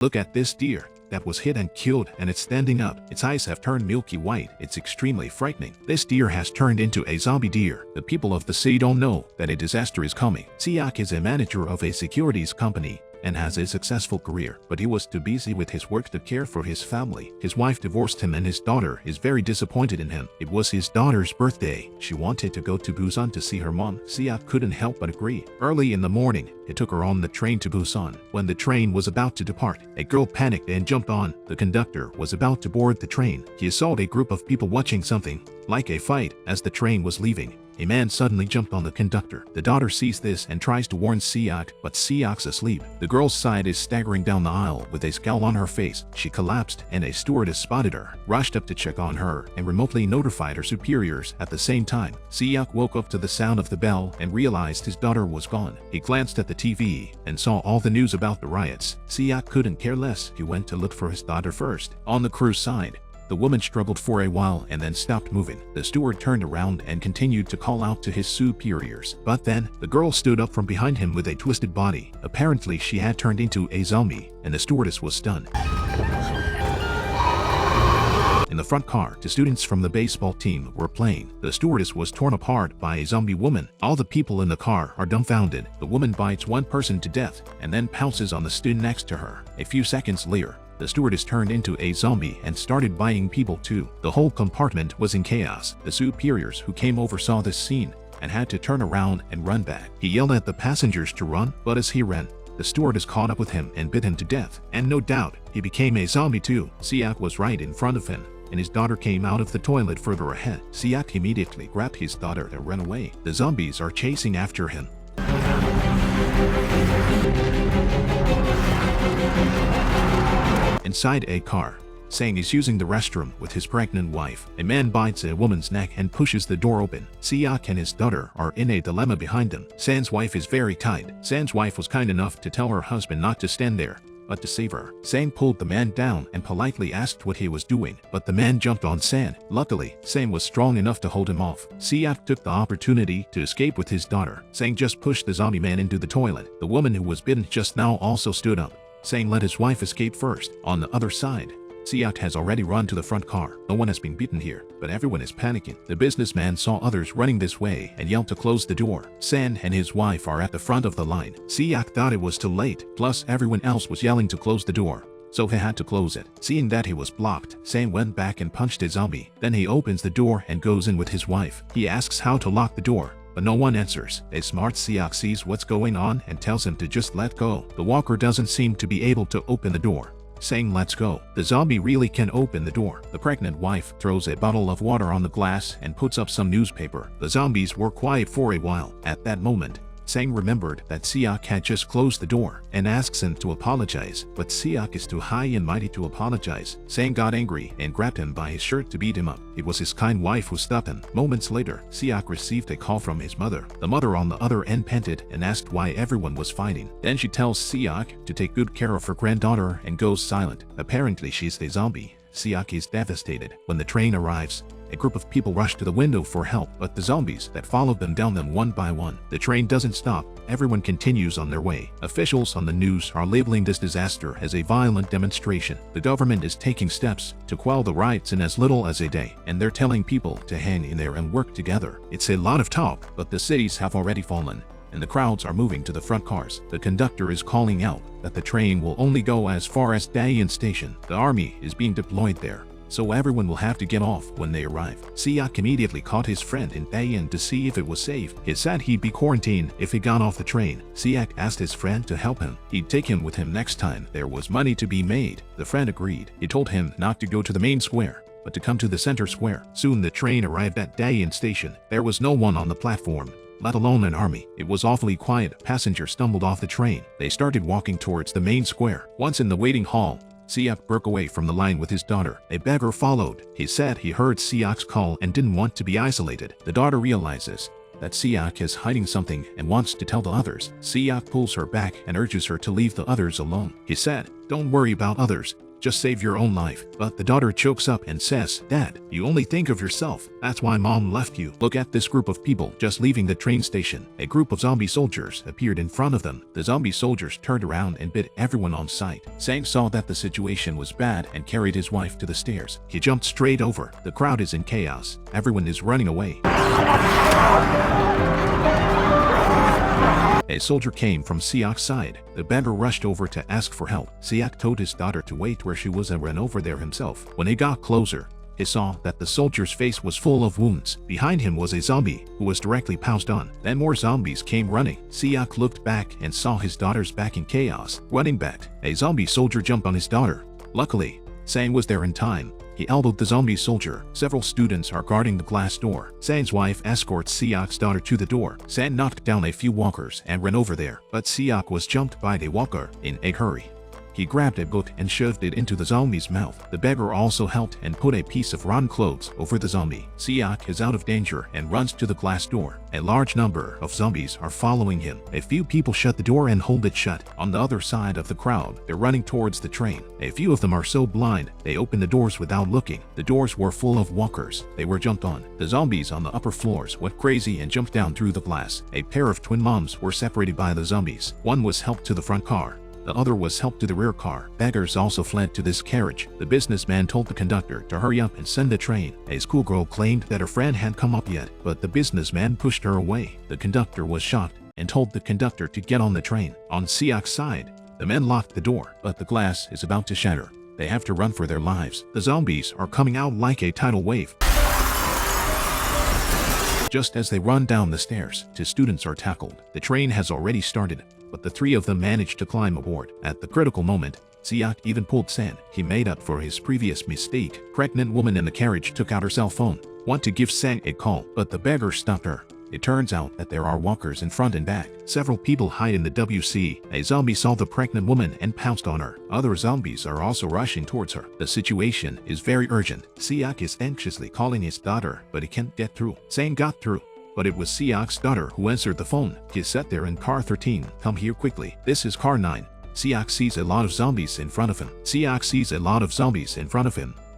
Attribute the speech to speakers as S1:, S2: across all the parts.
S1: Look at this deer that was hit and killed, and it's standing up. Its eyes have turned milky white. It's extremely frightening. This deer has turned into a zombie deer. The people of the city don't know that a disaster is coming. Soo-ahn is a manager of a securities company and has a successful career, but he was too busy with his work to care for his family. His wife divorced him and his daughter is very disappointed in him. It was his daughter's birthday. She wanted to go to Busan to see her mom. Soo-ahn couldn't help but agree. Early in the morning, he took her on the train to Busan. When the train was about to depart, a girl panicked and jumped on. The conductor was about to board the train. He saw a group of people watching something like a fight. As the train was leaving, a man suddenly jumped on the conductor. The daughter sees this and tries to warn Soo-ahn, but Soo-ahn's asleep. The girl's side is staggering down the aisle with a scowl on her face. She collapsed and a stewardess spotted her, rushed up to check on her, and remotely notified her superiors at the same time. Soo-ahn woke up to the sound of the bell and realized his daughter was gone. He glanced at the TV and saw all the news about the riots. Soo-ahn couldn't care less. He went to look for his daughter first. On the crew's side, the woman struggled for a while and then stopped moving. The steward turned around and continued to call out to his superiors. But then, the girl stood up from behind him with a twisted body. Apparently, she had turned into a zombie, and the stewardess was stunned. In the front car, the students from the baseball team were playing. The stewardess was torn apart by a zombie woman. All the people in the car are dumbfounded. The woman bites one person to death and then pounces on the student next to her. A few seconds later, the stewardess turned into a zombie and started biting people too. The whole compartment was in chaos. The superiors who came over saw this scene and had to turn around and run back. He yelled at the passengers to run, but as he ran, the stewardess caught up with him and bit him to death. And no doubt, he became a zombie too. Soo-ahn was right in front of him, and his daughter came out of the toilet further ahead. Soo-ahn immediately grabbed his daughter and ran away. The zombies are chasing after him. Inside a car, Sang is using the restroom with his pregnant wife. A man bites a woman's neck and pushes the door open. Soo-ahn and his daughter are in a dilemma behind them. Sang's wife is very tight. Sang's wife was kind enough to tell her husband not to stand there, but to save her. Sang pulled the man down and politely asked what he was doing, but the man jumped on Sang. Luckily, Sang was strong enough to hold him off. Soo-ahn took the opportunity to escape with his daughter. Sang just pushed the zombie man into the toilet. The woman who was bitten just now also stood up. Sang let his wife escape first. On the other side, Soo-ahn has already run to the front car. No one has been beaten here, but everyone is panicking. The businessman saw others running this way and yelled to close the door. Sang and his wife are at the front of the line. Soo-ahn thought it was too late, plus everyone else was yelling to close the door, so he had to close it. Seeing that he was blocked, Sang went back and punched a zombie. Then he opens the door and goes in with his wife. He asks how to lock the door, but no one answers. A smart Soo-ahn sees what's going on and tells him to just let go. The walker doesn't seem to be able to open the door. Sang lets go. The zombie really can open the door. The pregnant wife throws a bottle of water on the glass and puts up some newspaper. The zombies were quiet for a while. At that moment, Sang remembered that Soo-ahn had just closed the door and asks him to apologize, but Soo-ahn is too high and mighty to apologize. Sang got angry and grabbed him by his shirt to beat him up. It was his kind wife who stopped him. Moments later, Soo-ahn received a call from his mother. The mother on the other end panted and asked why everyone was fighting. Then she tells Soo-ahn to take good care of her granddaughter and goes silent. Apparently she's a zombie. Soo-ahn is devastated. When the train arrives, a group of people rush to the window for help, but the zombies that followed them down them one by one. The train doesn't stop. Everyone continues on their way. Officials on the news are labeling this disaster as a violent demonstration. The government is taking steps to quell the riots in as little as a day, and they're telling people to hang in there and work together. It's a lot of talk, but the cities have already fallen, and the crowds are moving to the front cars. The conductor is calling out that the train will only go as far as Daein Station. The army is being deployed there, so everyone will have to get off when they arrive. Soo-ahn immediately called his friend in Daein to see if it was safe. He said he'd be quarantined if he got off the train. Soo-ahn asked his friend to help him. He'd take him with him next time there was money to be made. The friend agreed. He told him not to go to the main square, but to come to the center square. Soon the train arrived at Daein Station. There was no one on the platform, let alone an army. It was awfully quiet. Passengers stumbled off the train. They started walking towards the main square. Once in the waiting hall, Soo-ahn broke away from the line with his daughter. A beggar followed. He said he heard Soo-ahn's call and didn't want to be isolated. The daughter realizes that Soo-ahn is hiding something and wants to tell the others. Soo-ahn pulls her back and urges her to leave the others alone. He said, "Don't worry about others. just save your own life. But the daughter chokes up and says, Dad, you only think of yourself. That's why mom left you. Look at this group of people just leaving the train station. A group of zombie soldiers appeared in front of them. The zombie soldiers turned around and bit everyone on sight. Sang saw that the situation was bad and carried his wife to the stairs. He jumped straight over. The crowd is in chaos. Everyone is running away. A soldier came from Seok's side. The beggar rushed over to ask for help. Seok told his daughter to wait where she was and ran over there himself. When he got closer, he saw that the soldier's face was full of wounds. Behind him was a zombie who was directly pounced on. Then more zombies came running. Seok looked back and saw his daughter's back in chaos. Running back, a zombie soldier jumped on his daughter. Luckily, Sang was there in time. He elbowed the zombie soldier. Several students are guarding the glass door. Sang's wife escorts Seok's daughter to the door. Sang knocked down a few walkers and ran over there, but Seok was jumped by a walker in a hurry. He grabbed a book and shoved it into the zombie's mouth. The beggar also helped and put a piece of rotten clothes over the zombie. Seok is out of danger and runs to the glass door. A large number of zombies are following him. A few people shut the door and hold it shut. On the other side of the crowd, they're running towards the train. A few of them are so blind, they open the doors without looking. The doors were full of walkers. They were jumped on. The zombies on the upper floors went crazy and jumped down through the glass. A pair of twin moms were separated by the zombies. One was helped to the front car. The other was helped to the rear car. Beggars also fled to this carriage. The businessman told the conductor to hurry up and send the train. A schoolgirl claimed that her friend hadn't come up yet, but the businessman pushed her away. The conductor was shocked and told the conductor to get on the train. On Seok's side, the men locked the door, but the glass is about to shatter. They have to run for their lives. The zombies are coming out like a tidal wave. Just as they run down the stairs, two students are tackled. The train has already started, but the three of them managed to climb aboard. At the critical moment, Seok even pulled Sang. He made up for his previous mistake. Pregnant woman in the carriage took out her cell phone, wanted to give Sang a call, but the beggar stopped her. It turns out that there are walkers in front and back. Several people hide in the WC. A zombie saw the pregnant woman and pounced on her. Other zombies are also rushing towards her. The situation is very urgent. Seok is anxiously calling his daughter, but he can't get through. Sang got through, but it was Seok's daughter who answered the phone. He sat there in car 13. Come here quickly. This is car 9. Seok sees a lot of zombies in front of him.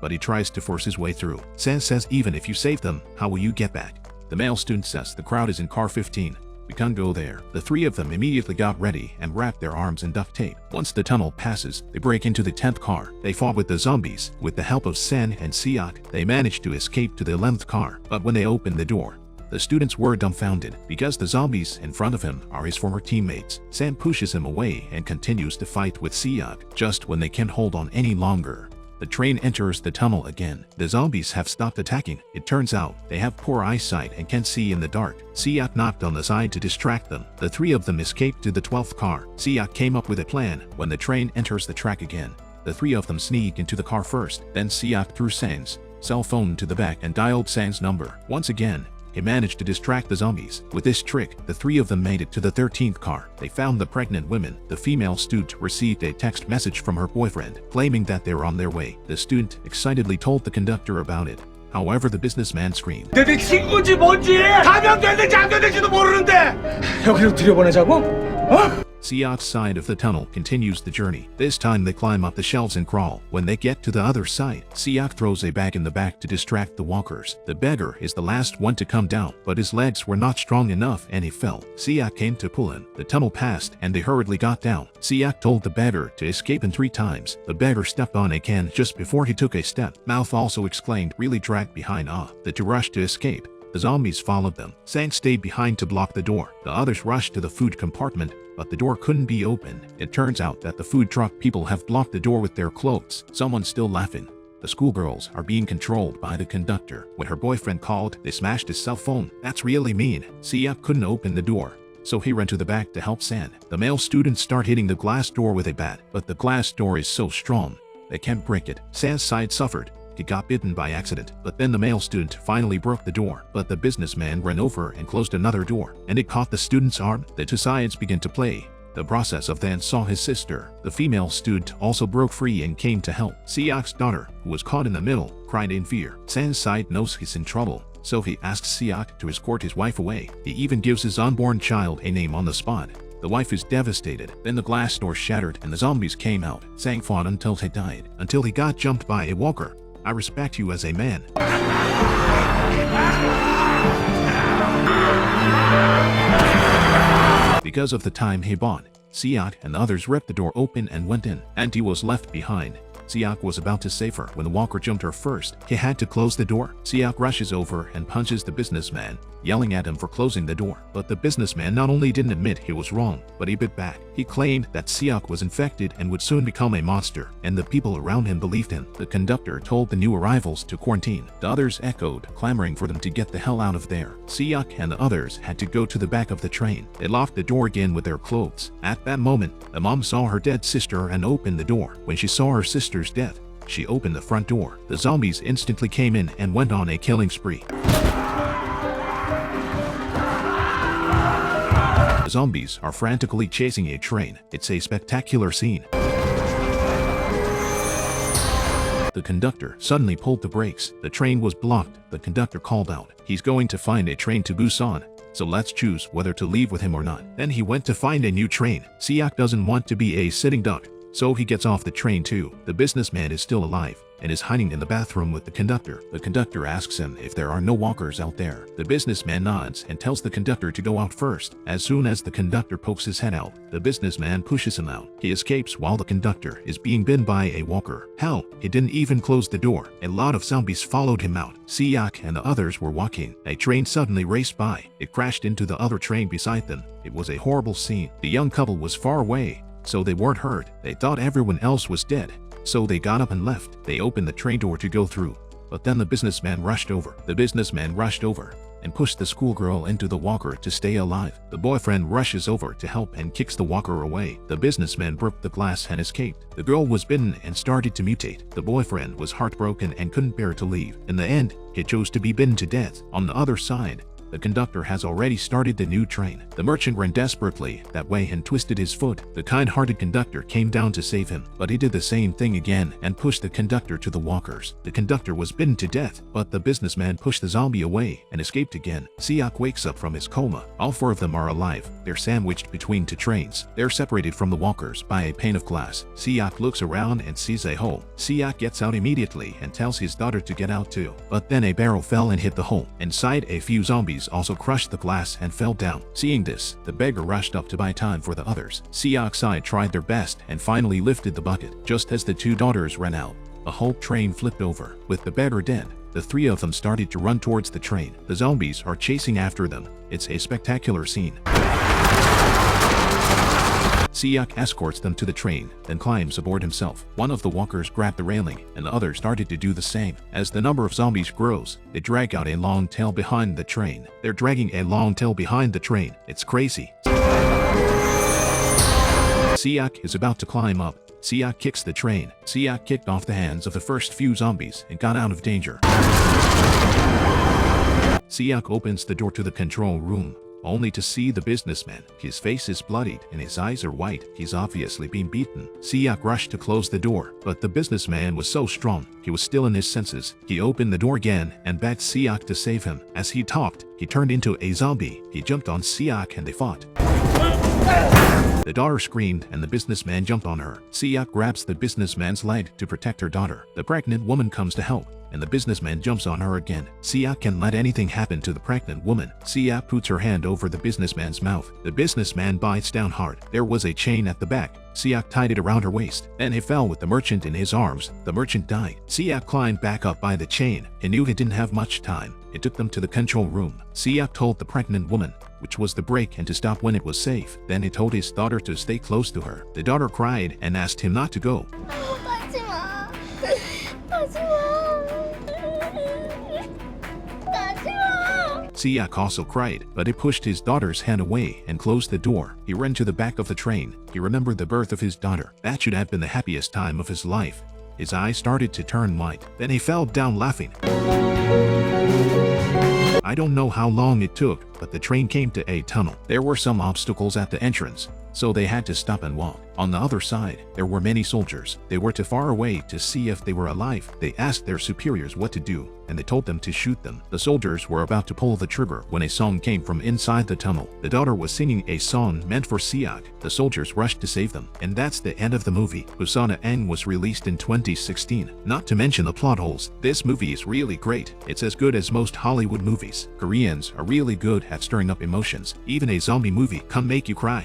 S1: But he tries to force his way through. Sang says, even if you save them, how will you get back? The male student says, the crowd is in car 15. We can't go there. The three of them immediately got ready and wrapped their arms in duct tape. Once the tunnel passes, they break into the 10th car. They fought with the zombies. With the help of Sang and Seok, they managed to escape to the 11th car. But when they opened the door, the students were dumbfounded because the zombies in front of him are his former teammates. Sang pushes him away and continues to fight with Seok. Just when they can't hold on any longer, the train enters the tunnel again. The zombies have stopped attacking. It turns out they have poor eyesight and can't see in the dark. Seok knocked on the side to distract them. The three of them escaped to the 12th car. Seok came up with a plan. When the train enters the track again, the three of them sneak into the car first. Then Seok threw Sang's cell phone to the back and dialed Sang's number. Once again, he managed to distract the zombies. With this trick, the three of them made it to the 13th car. They found the pregnant women. The female student received a text message from her boyfriend, claiming that they were on their way. The student excitedly told the conductor about it. However, the businessman screamed.
S2: 내 친구인지 뭔지 감염됐는지 안 됐는지도 모르는데 여기로 들여보내자고? 어?
S1: Seok's side of the tunnel continues the journey. This time they climb up the shelves and crawl. When they get to the other side, Seok throws a bag in the back to distract the walkers. The beggar is the last one to come down, but his legs were not strong enough and he fell. Seok came to pull him. The tunnel passed and they hurriedly got down. Seok told the beggar to escape in 3 times. The beggar stepped on a can just before he took a step. Mouth also exclaimed, really dragged behind the two rushed to escape. The zombies followed them. Sang stayed behind to block the door. The others rushed to the food compartment, but the door couldn't be opened. It turns out that the food truck people have blocked the door with their clothes. Someone's still laughing. The schoolgirls are being controlled by the conductor. When her boyfriend called, they smashed his cell phone. That's really mean. Seok couldn't open the door, so he ran to the back to help Sang. The male students start hitting the glass door with a bat, but the glass door is so strong, they can't break it. Sang's side suffered. He got bitten by accident, but then the male student finally broke the door. But the businessman ran over and closed another door, and it caught the student's arm. The two sides began to play. The process of then saw his sister. The female student also broke free and came to help. Seok's daughter, who was caught in the middle, cried in fear. Sang's side knows he's in trouble, so he asks Seok to escort his wife away. He even gives his unborn child a name on the spot. The wife is devastated. Then the glass door shattered and the zombies came out. Sang fought until he died, until he got jumped by a walker. I respect you as a man. Because of the time he bought, Soo-ahn and others ripped the door open and went in, and he was left behind. Soo-ahn was about to save her when the walker jumped her first. He had to close the door. Soo-ahn rushes over and punches the businessman, yelling at him for closing the door. But the businessman not only didn't admit he was wrong, but he bit back. He claimed that Soo-ahn was infected and would soon become a monster, and the people around him believed him. The conductor told the new arrivals to quarantine. The others echoed, clamoring for them to get the hell out of there. Soo-ahn and the others had to go to the back of the train. They locked the door again with their clothes. At that moment, the mom saw her dead sister and opened the door. When she saw her sister's death, she opened the front door. The zombies instantly came in and went on a killing spree. The zombies are frantically chasing a train. It's a spectacular scene. The conductor suddenly pulled the brakes. The train was blocked. The conductor called out, "He's going to find a train to Busan. So let's choose whether to leave with him or not." Then he went to find a new train. Soo-ahn doesn't want to be a sitting duck, so he gets off the train too. The businessman is still alive and is hiding in the bathroom with the conductor. The conductor asks him if there are no walkers out there. The businessman nods and tells the conductor to go out first. As soon as the conductor pokes his head out, the businessman pushes him out. He escapes while the conductor is being bitten by a walker. Hell, he didn't even close the door. A lot of zombies followed him out. Soo-ahn and the others were walking. A train suddenly raced by. It crashed into the other train beside them. It was a horrible scene. The young couple was far away, so they weren't hurt. They thought everyone else was dead, so they got up and left. They opened the train door to go through, but then the businessman rushed over. And pushed the schoolgirl into the walker to stay alive. The boyfriend rushes over to help and kicks the walker away. The businessman broke the glass and escaped. The girl was bitten and started to mutate. The boyfriend was heartbroken and couldn't bear to leave. In the end, he chose to be bitten to death. On the other side, the conductor has already started the new train. The merchant ran desperately that way and twisted his foot. The kind-hearted conductor came down to save him, but he did the same thing again and pushed the conductor to the walkers. The conductor was bitten to death, but the businessman pushed the zombie away and escaped again. Soo-ahn wakes up from his coma. All four of them are alive. They're sandwiched between two trains. They're separated from the walkers by a pane of glass. Soo-ahn looks around and sees a hole. Soo-ahn gets out immediately and tells his daughter to get out too. But then a barrel fell and hit the hole. Inside, a few zombies also crushed the glass and fell down. Seeing this, the beggar rushed up to buy time for the others. Soo-ahn's side tried their best and finally lifted the bucket. Just as the two daughters ran out, a whole train flipped over. With the beggar dead, the three of them started to run towards the train. The zombies are chasing after them. It's a spectacular scene. Soo-ahn escorts them to the train, then climbs aboard himself. One of the walkers grabbed the railing, and the other started to do the same. As the number of zombies grows, they drag out a long tail behind the train. They're dragging a long tail behind the train. It's crazy. Soo-ahn is about to climb up. Soo-ahn kicks the train. Soo-ahn kicked off the hands of the first few zombies and got out of danger. Soo-ahn opens the door to the control room, only to see the businessman. His face is bloodied and his eyes are white. He's obviously been beaten. Soo-ahn rushed to close the door, but the businessman was so strong, he was still in his senses. He opened the door again and begged Soo-ahn to save him. As he talked, he turned into a zombie. He jumped on Soo-ahn and they fought. The daughter screamed and the businessman jumped on her. Soo-ahn grabs the businessman's leg to protect her daughter. The pregnant woman comes to help, and the businessman jumps on her again. Soo-ahn can't let anything happen to the pregnant woman. Soo-ahn puts her hand over the businessman's mouth. The businessman bites down hard. There was a chain at the back. Soo-ahn tied it around her waist. Then he fell with the merchant in his arms. The merchant died. Soo-ahn climbed back up by the chain. He knew he didn't have much time. It took them to the control room. Soo-ahn told the pregnant woman which was the break and to stop when it was safe. Then he told his daughter to stay close to her. The daughter cried and asked him not to go.
S3: 가지마. 가지마.
S1: Soo-ahn also cried, but he pushed his daughter's hand away and closed the door. He ran to the back of the train. He remembered the birth of his daughter. That should have been the happiest time of his life. His eyes started to turn white. Then he fell down laughing. I don't know how long it took, but the train came to a tunnel. There were some obstacles at the entrance, so they had to stop and walk. On the other side, there were many soldiers. They were too far away to see if they were alive. They asked their superiors what to do, and they told them to shoot them. The soldiers were about to pull the trigger when a song came from inside the tunnel. The daughter was singing a song meant for Soo-ahn. The soldiers rushed to save them, and that's the end of the movie. Busanhaeng was released in 2016. Not to mention the plot holes, this movie is really great. It's as good as most Hollywood movies. Koreans are really good at stirring up emotions. Even a zombie movie can make you cry.